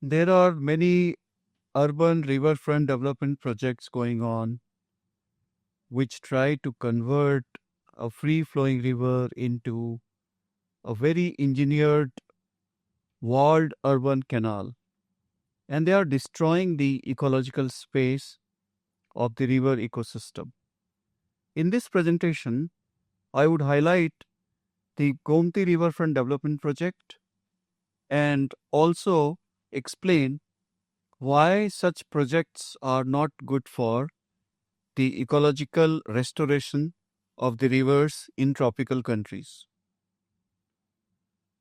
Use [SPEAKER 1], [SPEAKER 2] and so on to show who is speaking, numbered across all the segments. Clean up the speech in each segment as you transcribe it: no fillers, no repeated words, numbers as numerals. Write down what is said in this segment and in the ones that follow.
[SPEAKER 1] There are many urban riverfront development projects going on which try to convert a free-flowing river into a very engineered walled urban canal, and they are destroying the ecological space of the river ecosystem. In this presentation, I would highlight the Gomti Riverfront Development Project and also explain why such projects are not good for the ecological restoration of the rivers in tropical countries.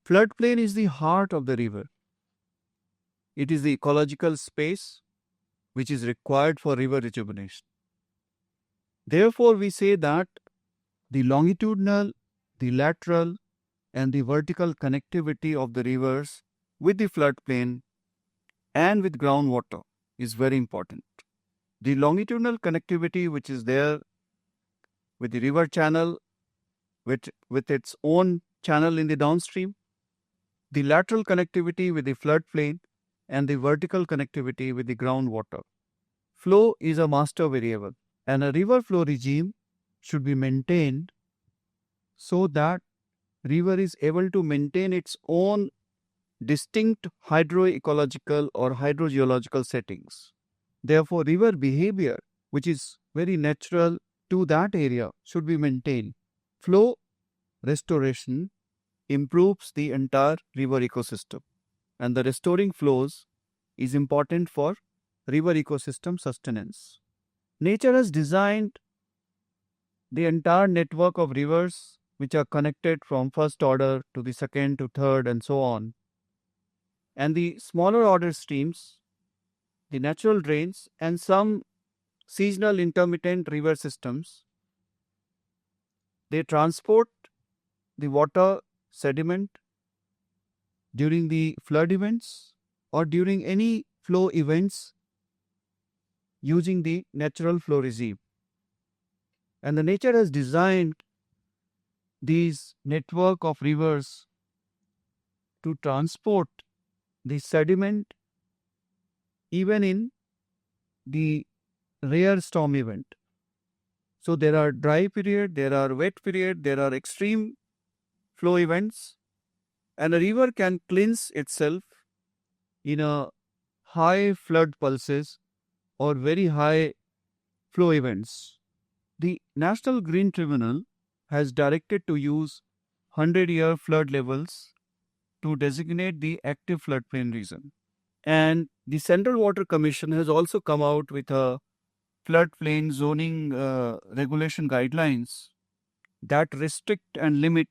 [SPEAKER 1] Floodplain is the heart of the river. It is the ecological space which is required for river rejuvenation. Therefore, we say that the longitudinal, the lateral, and the vertical connectivity of the rivers with the floodplain and with groundwater is very important. The longitudinal connectivity which is there with the river channel, with its own channel in the downstream, the lateral connectivity with the floodplain, and the vertical connectivity with the groundwater. Flow is a master variable, and a river flow regime should be maintained so that river is able to maintain its own distinct hydroecological or hydrogeological settings. Therefore, river behavior, which is very natural to that area, should be maintained. Flow restoration improves the entire river ecosystem, and the restoring flows is important for river ecosystem sustenance. Nature has designed the entire network of rivers which are connected from first order to the second to third and so on. And the smaller order streams, the natural drains, and some seasonal intermittent river systems, they transport the water sediment during the flood events or during any flow events using the natural flow regime. And the nature has designed these network of rivers to transport the sediment even in the rare storm event. So there are dry period, there are wet period, there are extreme flow events, and a river can cleanse itself in a high flood pulses or very high flow events. The National Green Tribunal has directed to use 100-year flood levels to designate the active floodplain region. And the Central Water Commission has also come out with a floodplain zoning regulation guidelines that restrict and limit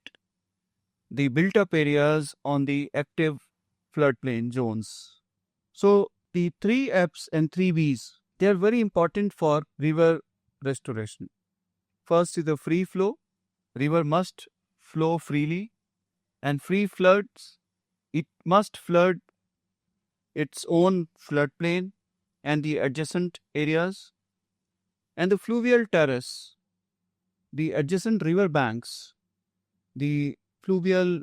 [SPEAKER 1] the built-up areas on the active floodplain zones. So the 3 F's and 3 B's, they are very important for river restoration. First is the free flow. River must flow freely, and free floods, it must flood its own floodplain and the adjacent areas. And the fluvial terrace, the adjacent river banks, the fluvial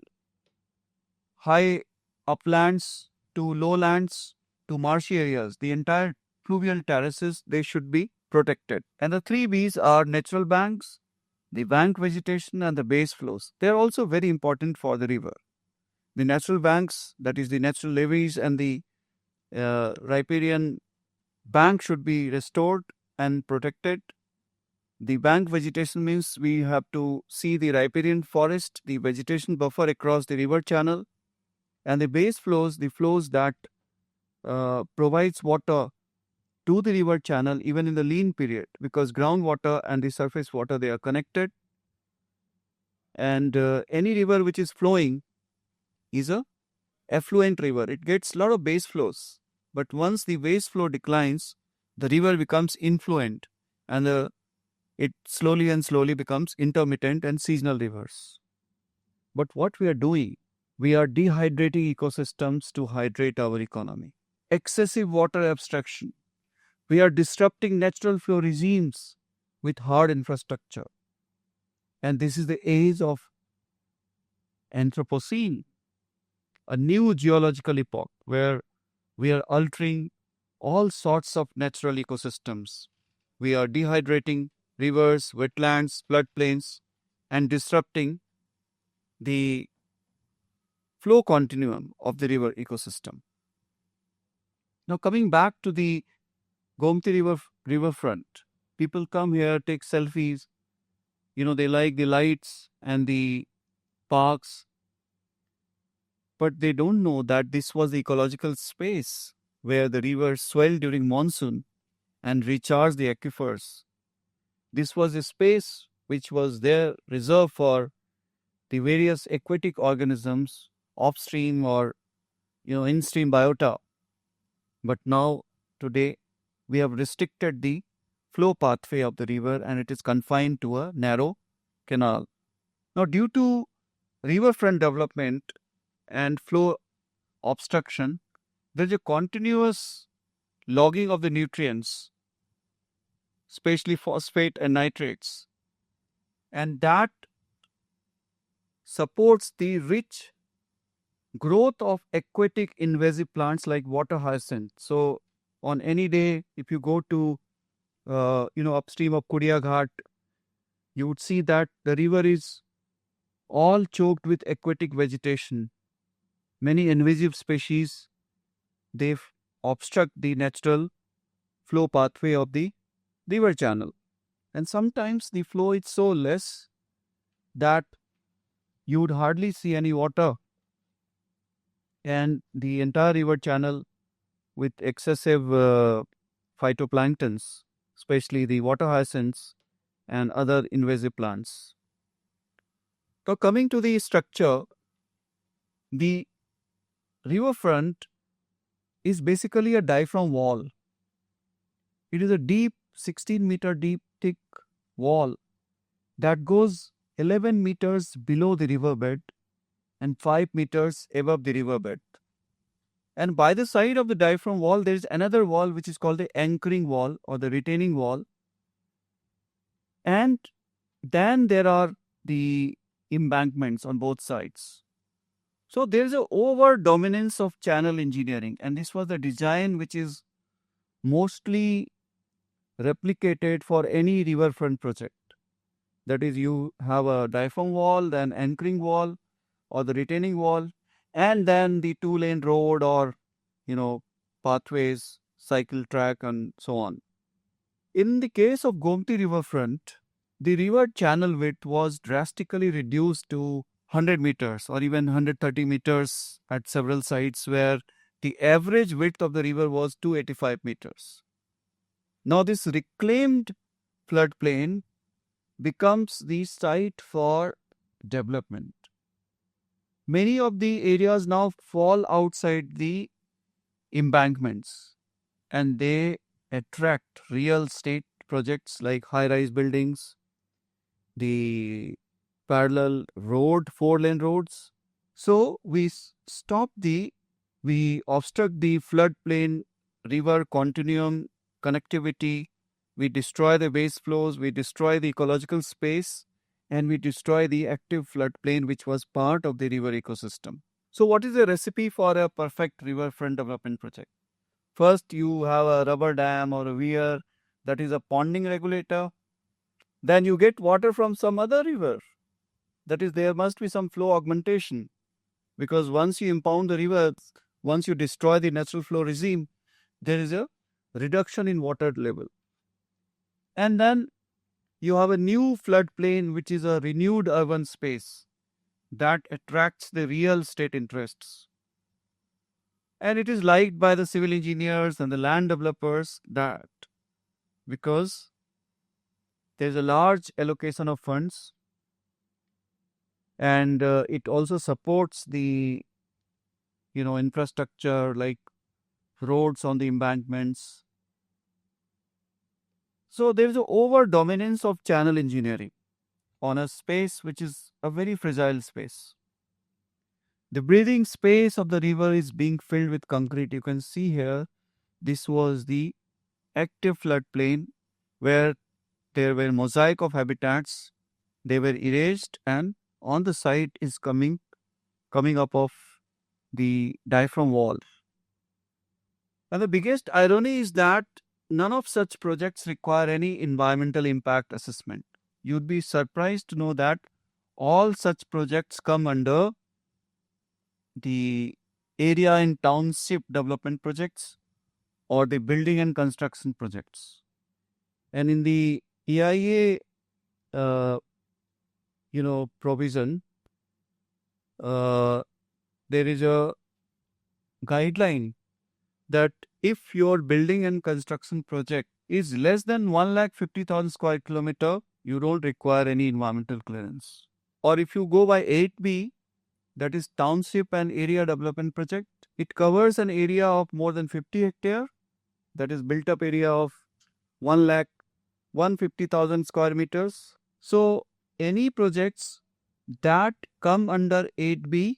[SPEAKER 1] high uplands to lowlands to marshy areas, the entire fluvial terraces, they should be protected. And the 3 B's are natural banks, the bank vegetation, and the base flows. They are also very important for the river. The natural banks, that is the natural levees, and the riparian bank should be restored and protected. The bank vegetation means we have to see the riparian forest, the vegetation buffer across the river channel, and the base flows, the flows that provides water to the river channel even in the lean period, because groundwater and the surface water, they are connected. And any river which is flowing is a affluent river. It gets a lot of base flows, but once the base flow declines, the river becomes influent, and it slowly and slowly becomes intermittent and seasonal rivers. But what we are doing, we are dehydrating ecosystems to hydrate our economy. Excessive water abstraction. We are disrupting natural flow regimes with hard infrastructure. And this is the age of Anthropocene, a new geological epoch where We are altering all sorts of natural ecosystems. We are dehydrating rivers, wetlands, floodplains, and disrupting the flow continuum of the river ecosystem. Now, coming back to the Gomti riverfront, people come here, take selfies. They like the lights and the parks, but they don't know that this was the ecological space where the river swelled during monsoon and recharged the aquifers. This was a space which was there reserved for the various aquatic organisms, upstream or in-stream biota. But now, today, we have restricted the flow pathway of the river and it is confined to a narrow canal. Now, due to riverfront development and flow obstruction, there is a continuous logging of the nutrients, especially phosphate and nitrates, and that supports the rich growth of aquatic invasive plants like water hyacinth. So, on any day, if you go to upstream of Kudia Ghat, you would see that the river is all choked with aquatic vegetation. Many invasive species, they obstruct the natural flow pathway of the river channel. And sometimes the flow is so less that you would hardly see any water. And the entire river channel with excessive phytoplanktons, especially the water hyacinths and other invasive plants. So coming to the structure, the riverfront is basically a diaphragm wall. It is a deep, 16-meter deep, thick wall that goes 11 meters below the riverbed and 5 meters above the riverbed. And by the side of the diaphragm wall, there is another wall which is called the anchoring wall or the retaining wall. And then there are the embankments on both sides. So there is an over dominance of channel engineering, and this was the design which is mostly replicated for any riverfront project. That is, you have a diaphragm wall, then anchoring wall or the retaining wall, and then the two-lane road or pathways, cycle track, and so on. In the case of Gomti riverfront, the river channel width was drastically reduced to 100 meters or even 130 meters at several sites where the average width of the river was 285 meters. Now this reclaimed floodplain becomes the site for development. Many of the areas now fall outside the embankments and they attract real estate projects like high-rise buildings, the parallel road, 4-lane roads. So we we obstruct the floodplain, river continuum connectivity, we destroy the base flows, we destroy the ecological space, and we destroy the active floodplain which was part of the river ecosystem. So what is the recipe for a perfect riverfront development project? First, you have a rubber dam or a weir that is a ponding regulator. Then you get water from some other river. That is, there must be some flow augmentation. Because once you impound the river, once you destroy the natural flow regime, there is a reduction in water level. And then you have a new floodplain, which is a renewed urban space that attracts the real estate interests. And it is liked by the civil engineers and the land developers that because there is a large allocation of funds and it also supports the infrastructure like roads on the embankments. So there is an over dominance of channel engineering on a space which is a very fragile space. The breathing space of the river is being filled with concrete. You can see here, this was the active floodplain where there were mosaic of habitats. They were erased, and on the site is coming up of the diaphragm wall. And the biggest irony is that none of such projects require any environmental impact assessment. You'd be surprised to know that all such projects come under the area and township development projects or the building and construction projects. And in the EIA, provision, there is a guideline that if your building and construction project is less than 1,50,000 square kilometer, you don't require any environmental clearance. Or if you go by 8B, that is township and area development project, it covers an area of more than 50 hectare, that is built up area of 1,150,000 square meters. So any projects that come under 8B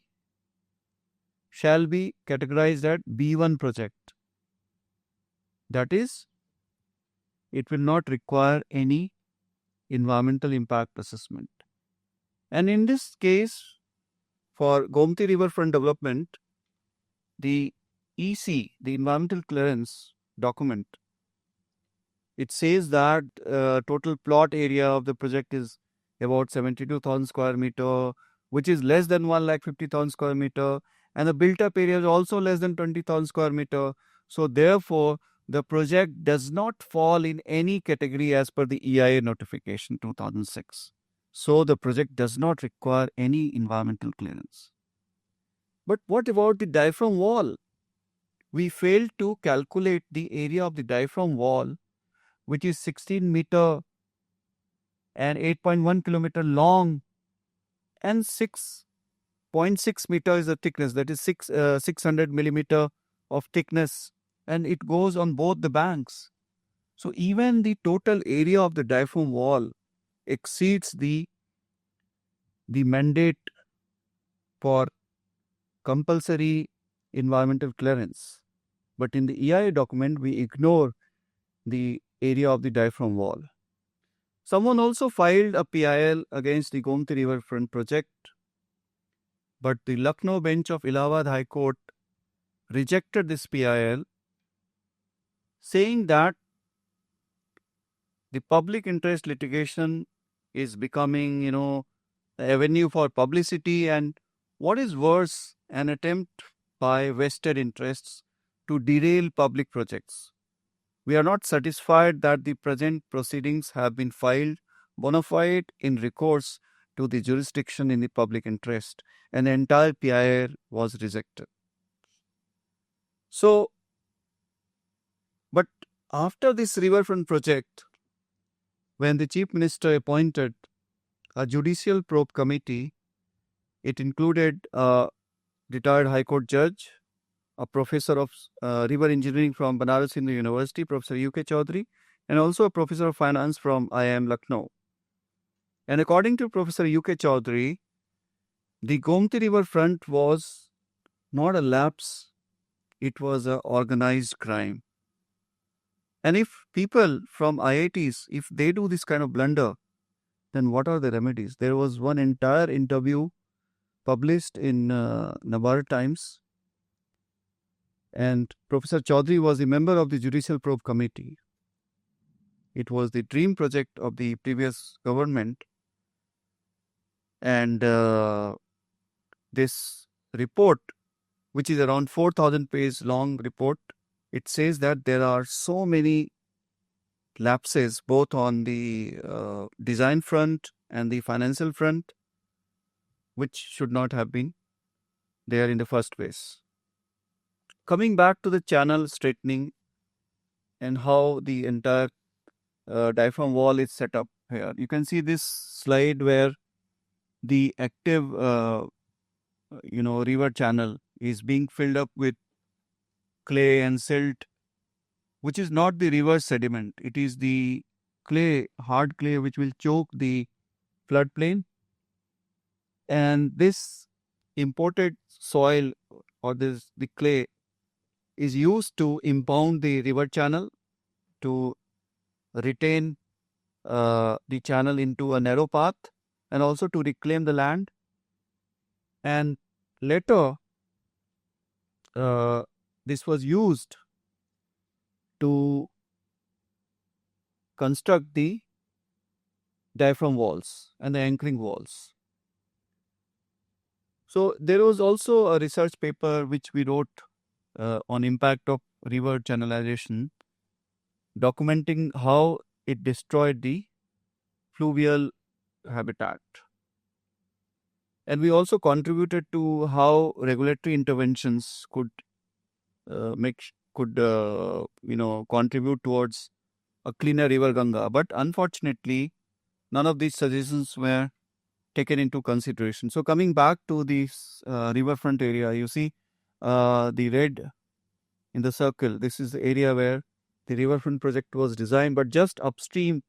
[SPEAKER 1] shall be categorized as B1 project. That is, it will not require any environmental impact assessment. And in this case, for Gomti Riverfront development, the EC, the environmental clearance document, it says that total plot area of the project is about 72,000 square meter, which is less than 1,50,000 square meter, and the built-up area is also less than 20,000 square meter. So therefore, the project does not fall in any category as per the EIA notification 2006. So the project does not require any environmental clearance. But what about the diaphragm wall? We failed to calculate the area of the diaphragm wall, which is 16 meter and 8.1 kilometer long and 6.6 meter is the thickness, that is 600 millimeter of thickness, and it goes on both the banks. So even the total area of the diaphragm wall exceeds the mandate for compulsory environmental clearance. But in the EIA document, we ignore the area of the diaphragm wall. Someone also filed a PIL against the Gomti Riverfront project, but the Lucknow bench of Allahabad High Court rejected this PIL, saying that the public interest litigation is becoming, an avenue for publicity, and what is worse, an attempt by vested interests to derail public projects. We are not satisfied that the present proceedings have been filed bona fide in recourse to the jurisdiction in the public interest, and the entire PIL was rejected. So, but after this riverfront project, when the Chief Minister appointed a judicial probe committee, it included a retired High Court judge, a professor of river engineering from Banaras Hindu University, Professor U.K. Chaudhary, and also a professor of finance from IIM Lucknow. And according to Professor U.K. Chaudhary, the Gomti Riverfront was not a lapse, it was an organized crime. And if people from IITs, if they do this kind of blunder, then what are the remedies? There was one entire interview published in Navar Times, and Professor Chaudhary was a member of the Judicial Probe Committee. It was the dream project of the previous government, and this report, which is around 4,000 page long report, it says that there are so many lapses both on the design front and the financial front, which should not have been there in the first place. Coming back to the channel straightening and how the entire diaphragm wall is set up here, you can see this slide where the active river channel is being filled up with clay and silt, which is not the river sediment. It is the clay, hard clay, which will choke the floodplain. And this imported soil or the clay is used to impound the river channel to retain the channel into a narrow path and also to reclaim the land. And later, this was used to construct the diaphragm walls and the anchoring walls. So there was also a research paper which we wrote on impact of river channelization, documenting how it destroyed the fluvial habitat. And we also contributed to how regulatory interventions could contribute towards a cleaner river Ganga. But unfortunately, none of these suggestions were taken into consideration. So coming back to this riverfront area, you see the red in the circle. This is the area where the riverfront project was designed, but just upstream,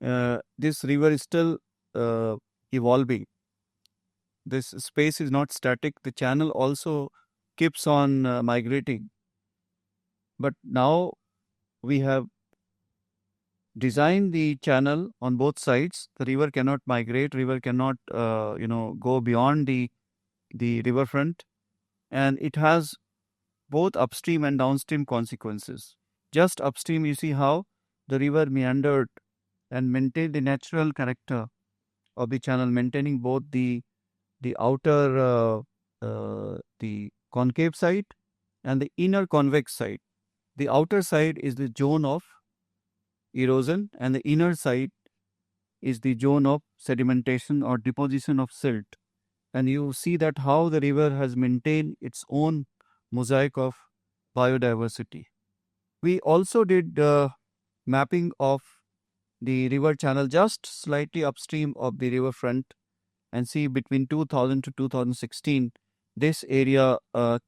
[SPEAKER 1] this river is still evolving. This space is not static. The channel also keeps on migrating. But now we have designed the channel on both sides. The river cannot migrate. River cannot, go beyond the riverfront, and it has both upstream and downstream consequences. Just upstream, you see how the river meandered and maintained the natural character of the channel, maintaining both the outer the concave side and the inner convex side. The outer side is the zone of erosion, and the inner side is the zone of sedimentation or deposition of silt. And you see that how the river has maintained its own mosaic of biodiversity. We also did mapping of the river channel just slightly upstream of the riverfront, and see between 2000 to 2016, this area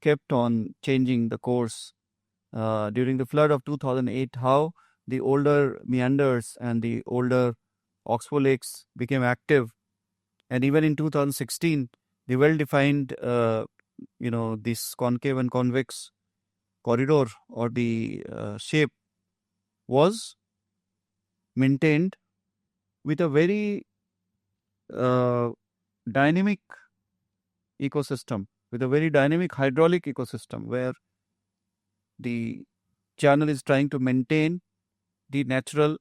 [SPEAKER 1] kept on changing the course. During the flood of 2008, how the older meanders and the older oxbow lakes became active. And even in 2016, the well-defined, this concave and convex corridor or the shape was maintained with a very dynamic ecosystem, with a very dynamic hydraulic ecosystem, where the channel is trying to maintain the natural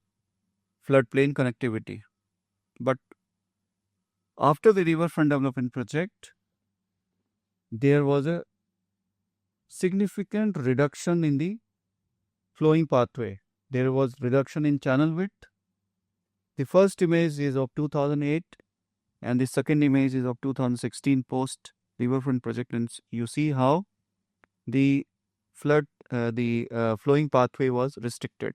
[SPEAKER 1] floodplain connectivity. But after the riverfront development project, there was a significant reduction in the flowing pathway. There was reduction in channel width. The first image is of 2008 and the second image is of 2016 post riverfront project, and you see how the flowing pathway was restricted.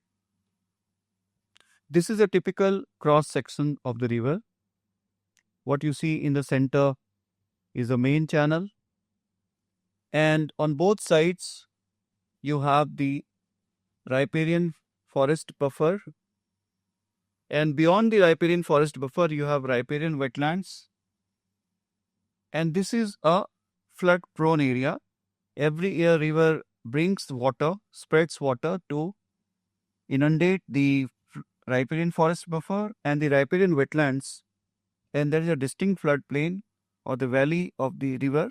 [SPEAKER 1] This is a typical cross section of the river. What you see in the center is the main channel, and on both sides you have the riparian forest buffer, and beyond the riparian forest buffer you have riparian wetlands, and this is a flood prone area. Every year river brings water, spreads water to inundate the riparian forest buffer and the riparian wetlands, and there is a distinct floodplain or the valley of the river,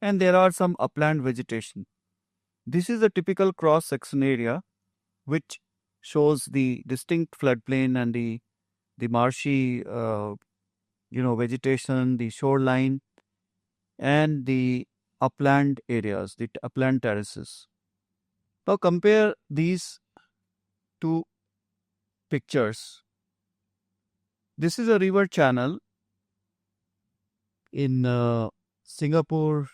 [SPEAKER 1] and there are some upland vegetation. This is a typical cross section area which shows the distinct floodplain and the marshy vegetation, the shoreline, and the upland areas, the upland terraces. Now compare these two pictures. This is a river channel in Singapore,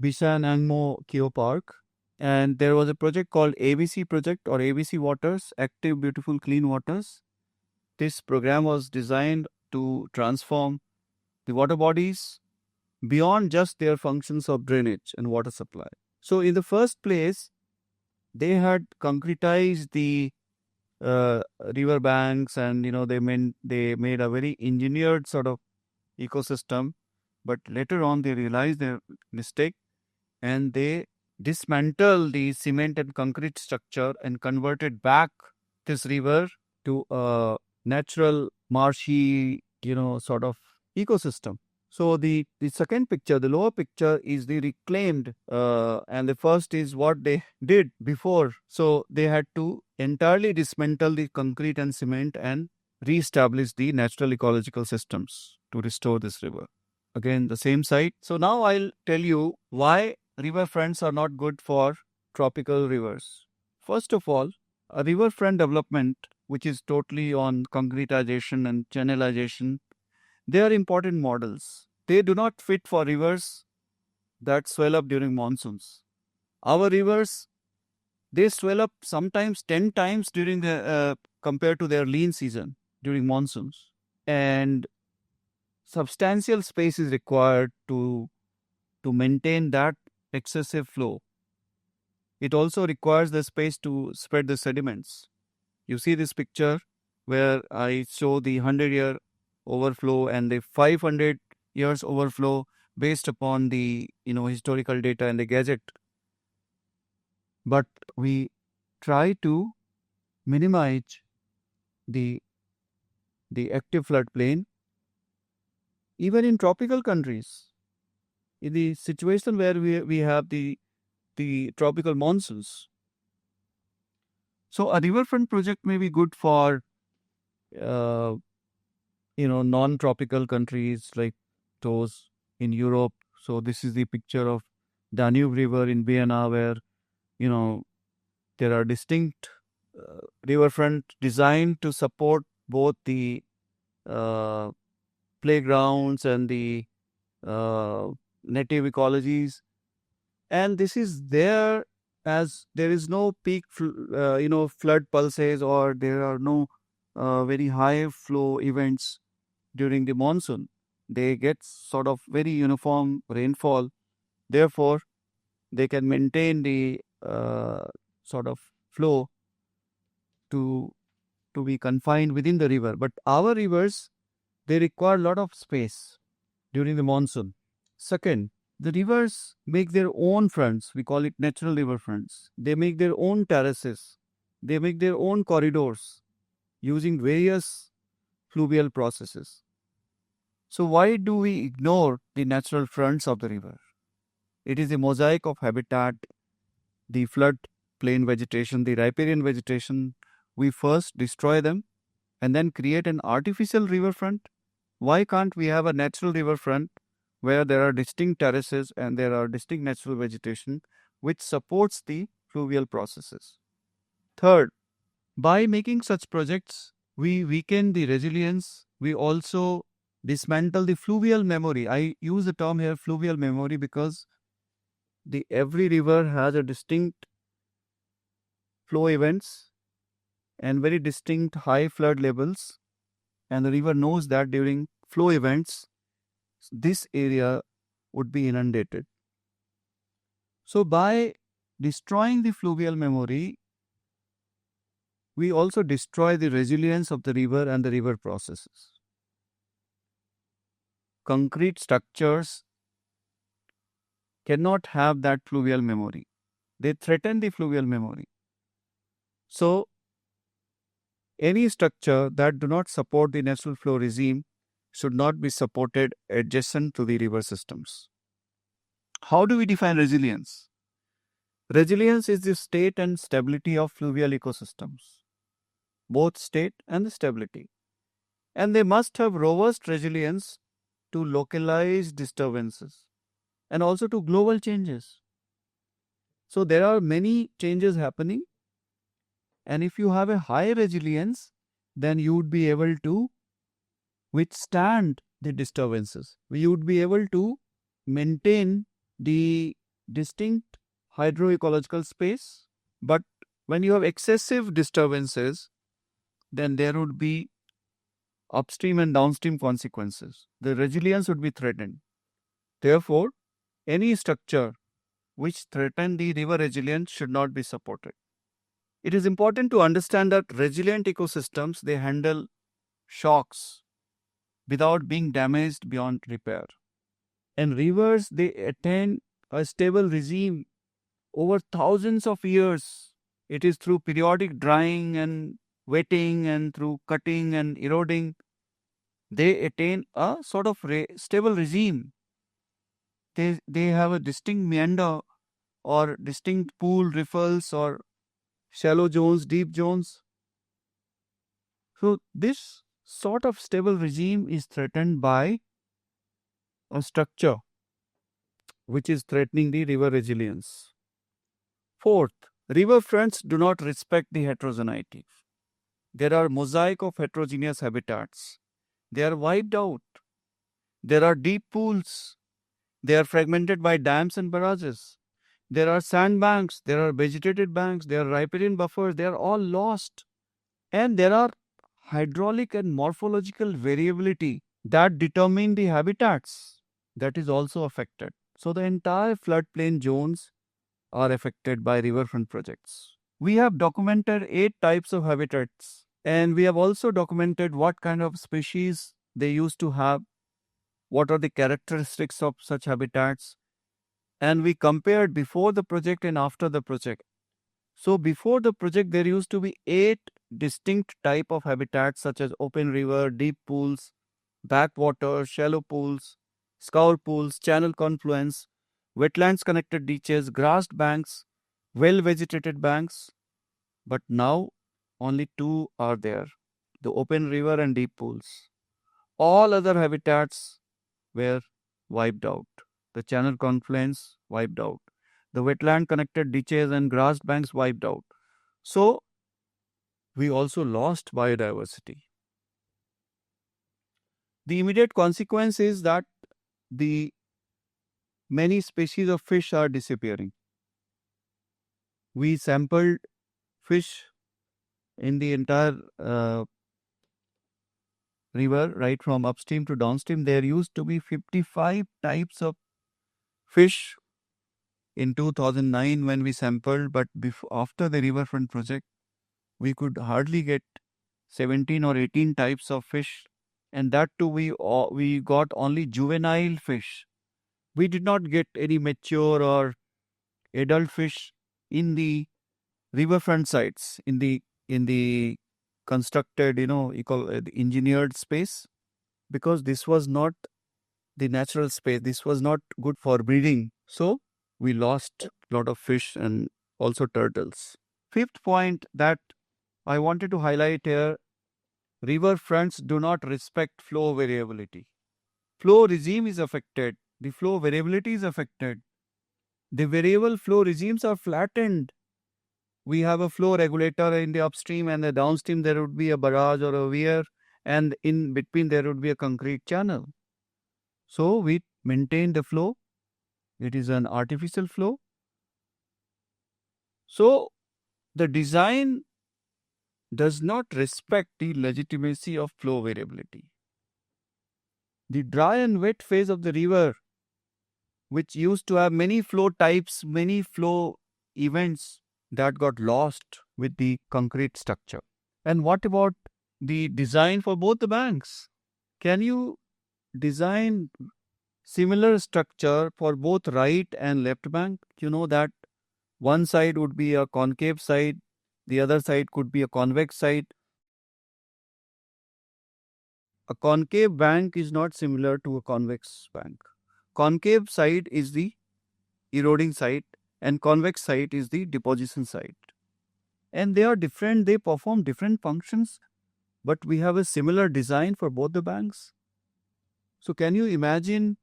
[SPEAKER 1] Bishan Angmo Keo Park, and there was a project called ABC project or ABC Waters, Active Beautiful Clean Waters. This program was designed to transform the water bodies beyond just their functions of drainage and water supply. So in the first place, they had concretized the river banks, and they made a very engineered sort of ecosystem. But later on, they realized their mistake, and they dismantled the cement and concrete structure and converted back this river to a natural marshy, sort of ecosystem. So the second picture, the lower picture, is the reclaimed, and the first is what they did before. So they had to entirely dismantle the concrete and cement and re-establish the natural ecological systems to restore this river. Again, the same site. So now I'll tell you why riverfronts are not good for tropical rivers. First of all, a riverfront development, which is totally on concretization and channelization, they are important models. They do not fit for rivers that swell up during monsoons. Our rivers, they swell up sometimes 10 times during the compared to their lean season during monsoons. And substantial space is required to maintain that excessive flow. It also requires the space to spread the sediments. You see this picture where I show the 100-year overflow and the 500 years overflow based upon the historical data and the gadget. But we try to minimize the active floodplain even in tropical countries. In the situation where we have the tropical monsoons. So a riverfront project may be good for non-tropical countries like those in Europe. So this is the picture of Danube River in Vienna, where there are distinct riverfront designed to support both the playgrounds and the native ecologies. And this is there as there is no peak, flood pulses, or there are no very high flow events during the monsoon. They get sort of very uniform rainfall. Therefore, they can maintain the sort of flow to be confined within the river. But our rivers, they require a lot of space during the monsoon. Second, the rivers make their own fronts. We call it natural river fronts. They make their own terraces. They make their own corridors using various fluvial processes. So why do we ignore the natural fronts of the river? It is a mosaic of habitat, the floodplain vegetation, the riparian vegetation. We first destroy them and then create an artificial riverfront. Why can't we have a natural riverfront where there are distinct terraces and there are distinct natural vegetation which supports the fluvial processes? Third, by making such projects, we weaken the resilience. We also dismantle the fluvial memory. I use the term here fluvial memory because every river has a distinct flow events and very distinct high flood levels, and the river knows that during flow events this area would be inundated. So by destroying the fluvial memory, we also destroy the resilience of the river and the river processes. Concrete structures cannot have that fluvial memory. They threaten the fluvial memory. So any structure that do not support the natural flow regime should not be supported adjacent to the river systems. How do we define resilience? Resilience is the state and stability of fluvial ecosystems, both state and the stability. And they must have robust resilience to localized disturbances and also to global changes. So there are many changes happening, and if you have a high resilience, then you would be able to withstand the disturbances. You would be able to maintain the distinct hydroecological space. But when you have excessive disturbances, then there would be upstream and downstream consequences. The resilience would be threatened. Therefore, any structure which threatens the river resilience should not be supported. It is important to understand that resilient ecosystems, they handle shocks without being damaged beyond repair. And rivers, they attain a stable regime over thousands of years. It is through periodic drying and wetting and through cutting and eroding they attain a sort of stable regime. They have a distinct meander or distinct pool, riffles, or shallow zones, deep zones. So this sort of stable regime is threatened by a structure which is threatening the river resilience. Fourth, riverfronts do not respect the heterogeneity. There are mosaic of heterogeneous habitats. They are wiped out. There are deep pools. They are fragmented by dams and barrages. There are sandbanks. There are vegetated banks. There are riparian buffers. They are all lost. And there are hydraulic and morphological variability that determine the habitats that is also affected. So the entire floodplain zones are affected by riverfront projects. We have documented 8 types of habitats, and we have also documented what kind of species they used to have, what are the characteristics of such habitats, and we compared before the project and after the project. So before the project, there used to be 8 distinct type of habitats such as open river, deep pools, backwaters, shallow pools, scour pools, channel confluence, wetlands connected ditches, grassed banks, well vegetated banks. But now only 2 are there, the open river and deep pools. All other habitats were wiped out. The channel confluence wiped out. The wetland connected ditches and grassed banks wiped out. So we also lost biodiversity. The immediate consequence is that the many species of fish are disappearing. We sampled fish in the entire river, right from upstream to downstream. There used to be 55 types of fish in 2009 when we sampled, but after the riverfront project, we could hardly get 17 or 18 types of fish, and that too we got only juvenile fish. We did not get any mature or adult fish in the riverfront sites, in the constructed, the engineered space, because this was not the natural space. This was not good for breeding. So we lost a lot of fish and also turtles. Fifth point that I wanted to highlight here, riverfronts do not respect flow variability. Flow regime is affected. The flow variability is affected. The variable flow regimes are flattened. We have a flow regulator in the upstream, and the downstream there would be a barrage or a weir, and in between there would be a concrete channel. So we maintain the flow. It is an artificial flow. So the design does not respect the legitimacy of flow variability. The dry and wet phase of the river, which used to have many flow types, many flow events, that got lost with the concrete structure. And what about the design for both the banks? Can you design similar structure for both right and left bank? You know that one side would be a concave side, the other side could be a convex side. A concave bank is not similar to a convex bank. Concave side is the eroding side and convex side is the deposition side. And they are different, they perform different functions, but we have a similar design for both the banks. So can you imagine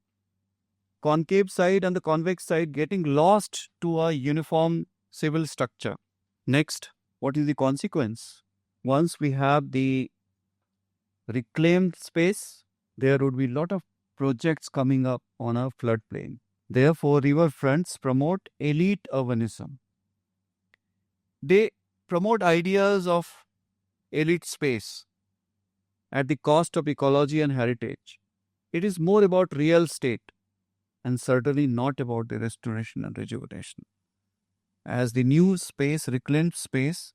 [SPEAKER 1] concave side and the convex side getting lost to a uniform civil structure? Next, what is the consequence? Once we have the reclaimed space, there would be a lot of projects coming up on a floodplain. Therefore, riverfronts promote elite urbanism. They promote ideas of elite space at the cost of ecology and heritage. It is more about real estate and certainly not about the restoration and rejuvenation. As the new space, reclaimed space,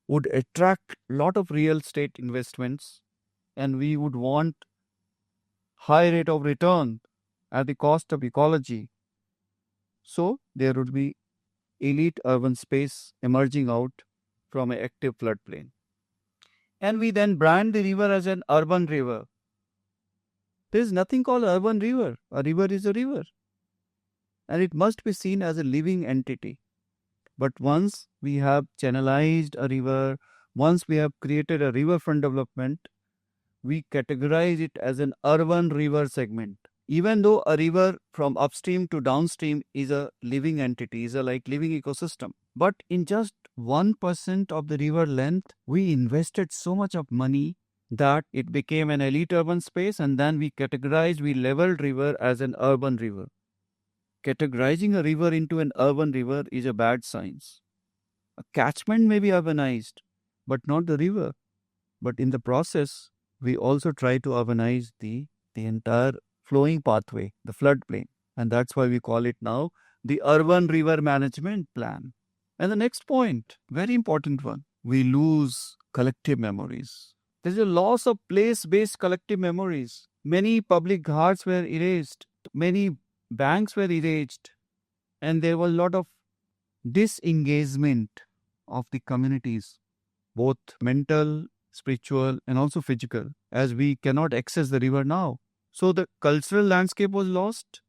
[SPEAKER 1] would attract a lot of real estate investments, and we would want high rate of return at the cost of ecology. So there would be elite urban space emerging out from an active floodplain. And we then brand the river as an urban river. There is nothing called urban river. A river is a river, and it must be seen as a living entity. But once we have channelized a river, once we have created a riverfront development, we categorize it as an urban river segment. Even though a river from upstream to downstream is a living entity, is a like living ecosystem. But in just 1% of the river length, we invested so much of money that it became an elite urban space, and then we leveled river as an urban river. Categorizing a river into an urban river is a bad science. A catchment may be urbanized, but not the river. But in the process, we also try to urbanize the entire flowing pathway, the floodplain. And that's why we call it now the urban river management plan. And the next point, very important one, we lose collective memories. There's a loss of place-based collective memories. Many public ghats were erased, many banks were erased, and there was a lot of disengagement of the communities, both mental, spiritual, and also physical, as we cannot access the river now. So the cultural landscape was lost,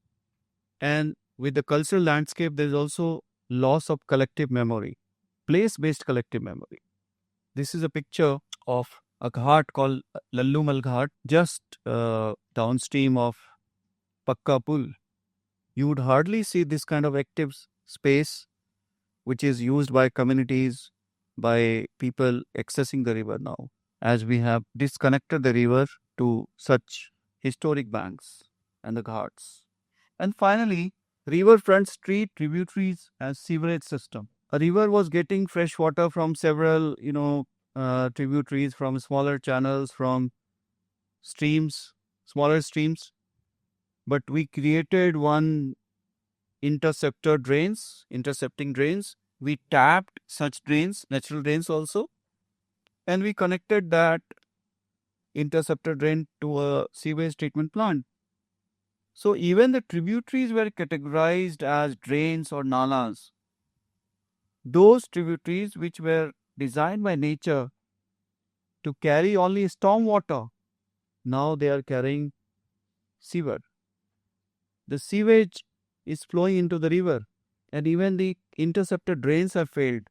[SPEAKER 1] and with the cultural landscape, there is also loss of collective memory, place-based collective memory. This is a picture of a ghat called Lallumal Ghat, just downstream of Pakka Pul. You would hardly see this kind of active space which is used by communities, by people accessing the river now, as we have disconnected the river to such historic banks and the ghats. And finally, riverfronts treat tributaries as sewerage system. A river was getting fresh water from several, tributaries, from smaller channels, from streams, smaller streams. But we created one intercepting drains. We tapped such drains, natural drains also, and we connected that interceptor drain to a sewage treatment plant. So even the tributaries were categorized as drains or nalas. Those tributaries which were designed by nature to carry only storm water, now they are carrying sewer. The sewage is flowing into the river, and even the interceptor drains have failed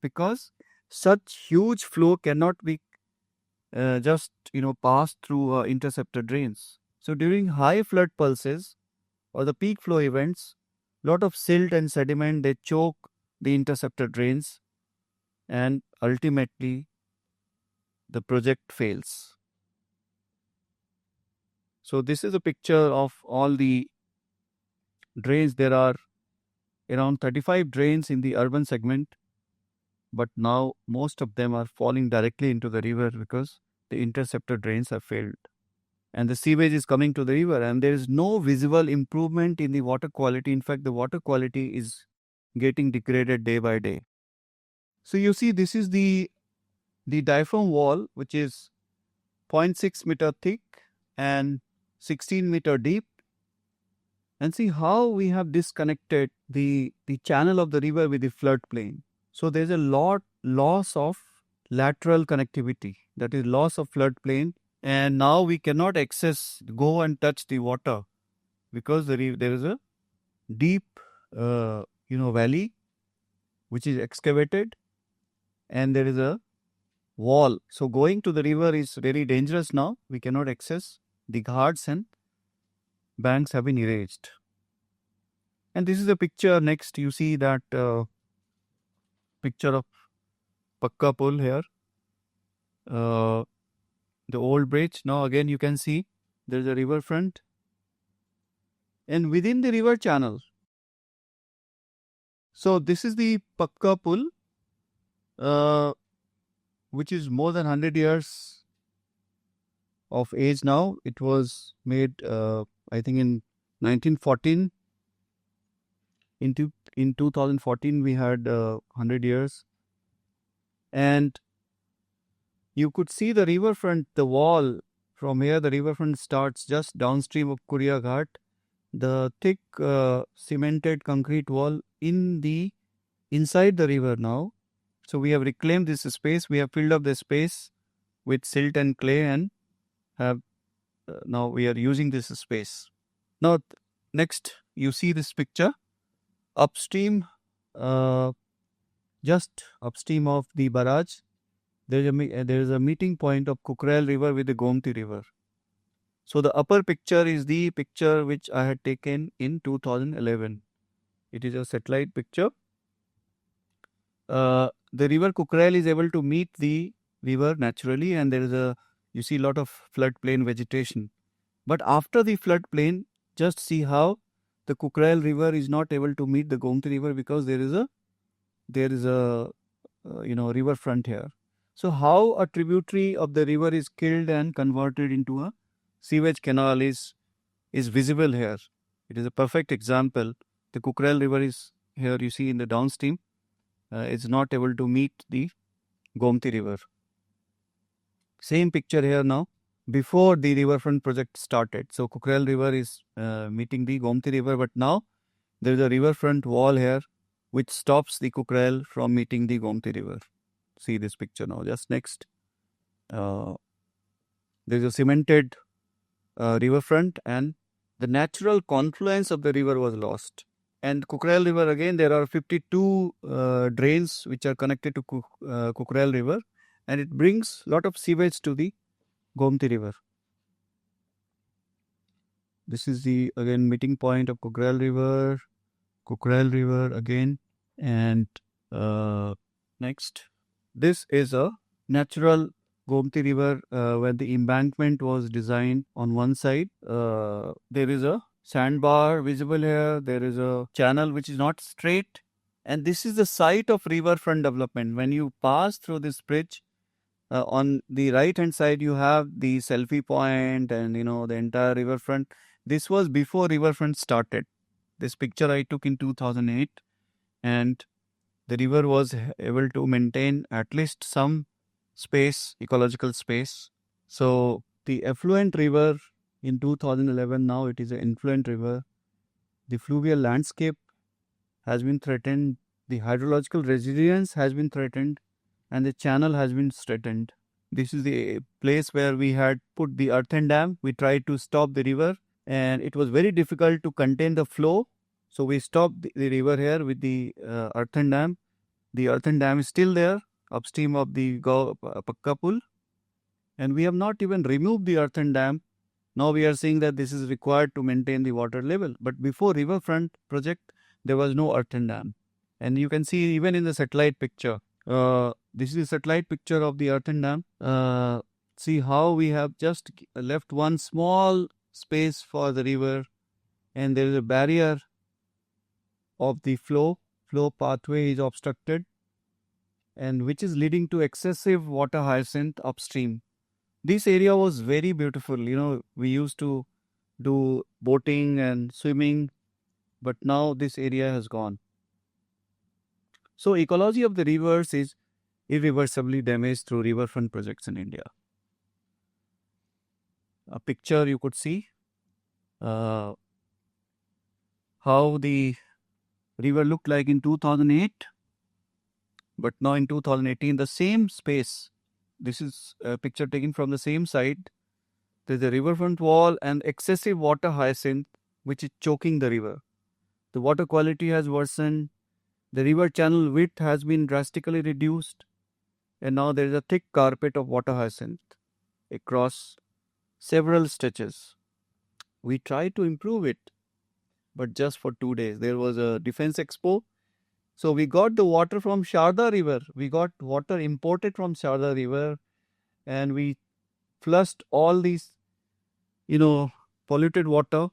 [SPEAKER 1] because such huge flow cannot be passed through interceptor drains. So during high flood pulses or the peak flow events, lot of silt and sediment, they choke the interceptor drains, and ultimately the project fails. So this is a picture of all the drains. There are around 35 drains in the urban segment, but now most of them are falling directly into the river because the interceptor drains have failed. And the sewage is coming to the river, and there is no visible improvement in the water quality. In fact, the water quality is getting degraded day by day. So you see, this is the diaphragm wall, which is 0.6 meter thick and 16 meter deep. And see how we have disconnected the channel of the river with the floodplain. So there's a loss of lateral connectivity, that is loss of floodplain. And now we cannot go and touch the water because there is a deep, valley which is excavated, and there is a wall. So going to the river is very dangerous now. We cannot access. The ghats and banks have been erased. And this is a picture next. You see that picture of Pakka Pul here. The old bridge. Now again you can see there is a riverfront. And within the river channel. So this is the Pakka Pul, which is more than 100 years of age now. It was made, I think, in 1914. In 2014, we had 100 years. And you could see the riverfront, the wall. From here, the riverfront starts just downstream of Kuriya Ghat. The thick cemented concrete wall inside the river now. So we have reclaimed this space. We have filled up the space with silt and clay and have now we are using this space. Now, next you see this picture upstream, just upstream of the barrage. There is a meeting point of Kukrel River with the Gomti River. So the upper picture is the picture which I had taken in 2011. It is a satellite picture. The river Kukrel is able to meet the river naturally, and there is you see a lot of floodplain vegetation. But after the floodplain, just see how the Kukrel River is not able to meet the Gomti River because there is a riverfront here. So how a tributary of the river is killed and converted into a sewage canal is visible here. It is a perfect example. The Kukrel River is here, you see in the downstream. It's not able to meet the Gomti River. Same picture here now. Before the riverfront project started, so Kukrel River is meeting the Gomti River, but now there is a riverfront wall here which stops the Kukrel from meeting the Gomti River. See this picture now. Just next, there is a cemented riverfront, and the natural confluence of the river was lost. And Kukrel River, again, there are 52 drains which are connected to Kukrel River, and it brings a lot of sewage to the Gomti River. This is the, again, meeting point of Kukrel River again. And next, this is a natural Gomti River where the embankment was designed on one side. There is a sandbar visible here. There is a channel which is not straight. And this is the site of riverfront development. When you pass through this bridge, on the right hand side, you have the selfie point and the entire riverfront. This was before riverfront started. This picture I took in 2008, and the river was able to maintain at least some space, ecological space. So the effluent river in 2011, now it is an influent river. The fluvial landscape has been threatened. The hydrological resilience has been threatened, and the channel has been threatened. This is the place where we had put the earthen dam. We tried to stop the river, and it was very difficult to contain the flow. So we stopped the river here with the earthen dam. The earthen dam is still there upstream of the Pakka Pool, and we have not even removed the earthen dam. Now we are saying that this is required to maintain the water level. But before riverfront project, there was no earthen dam. And you can see even in the satellite picture, this is a satellite picture of the earthen dam. See how we have just left one small space for the river, and there is a barrier of the flow pathway is obstructed, and which is leading to excessive water hyacinth upstream. This area was very beautiful. We used to do boating and swimming, but now this area has gone. So ecology of the rivers is irreversibly damaged through riverfront projects in India. A picture you could see how the river looked like in 2008, but now in 2018, the same space. This is a picture taken from the same side. There's a riverfront wall and excessive water hyacinth, which is choking the river. The water quality has worsened. The river channel width has been drastically reduced. And now there is a thick carpet of water hyacinth across several stretches. We tried to improve it, but just for 2 days. There was a defense expo. So we got the water from Sharda River. We got water imported from Sharda River, and we flushed all these, polluted water,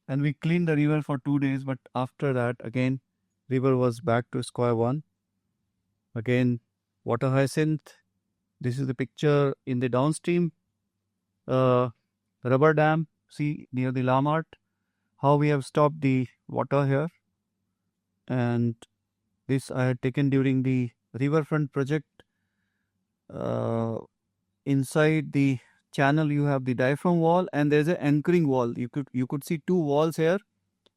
[SPEAKER 1] and we cleaned the river for 2 days. But after that, again, river was back to square one. Again, water hyacinth. This is the picture in the downstream rubber dam. See near the Lamart how we have stopped the water here. And this I had taken during the riverfront project. Inside the channel you have the diaphragm wall, and there is an anchoring wall. You could see two walls here.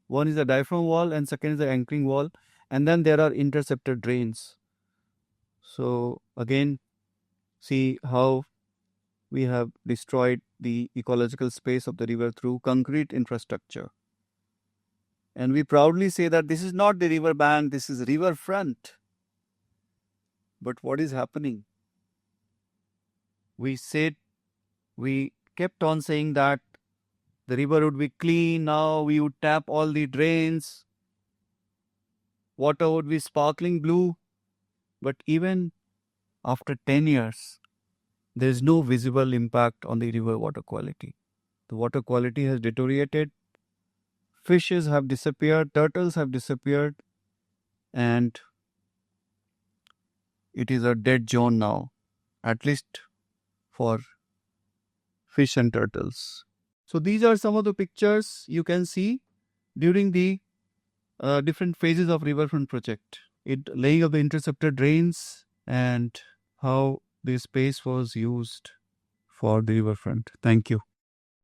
[SPEAKER 1] One is the diaphragm wall and second is the anchoring wall, and then there are interceptor drains. So again, see how we have destroyed the ecological space of the river through concrete infrastructure. And we proudly say that this is not the river bank, this is riverfront. But what is happening? We kept on saying that the river would be clean, now we would tap all the drains, water would be sparkling blue. But even after 10 years, there is no visible impact on the river water quality. The water quality has deteriorated, fishes have disappeared, turtles have disappeared, and it is a dead zone now, at least for fish and turtles. So these are some of the pictures you can see during the different phases of riverfront project. Laying of the intercepted drains and how the space was used for the riverfront. Thank you.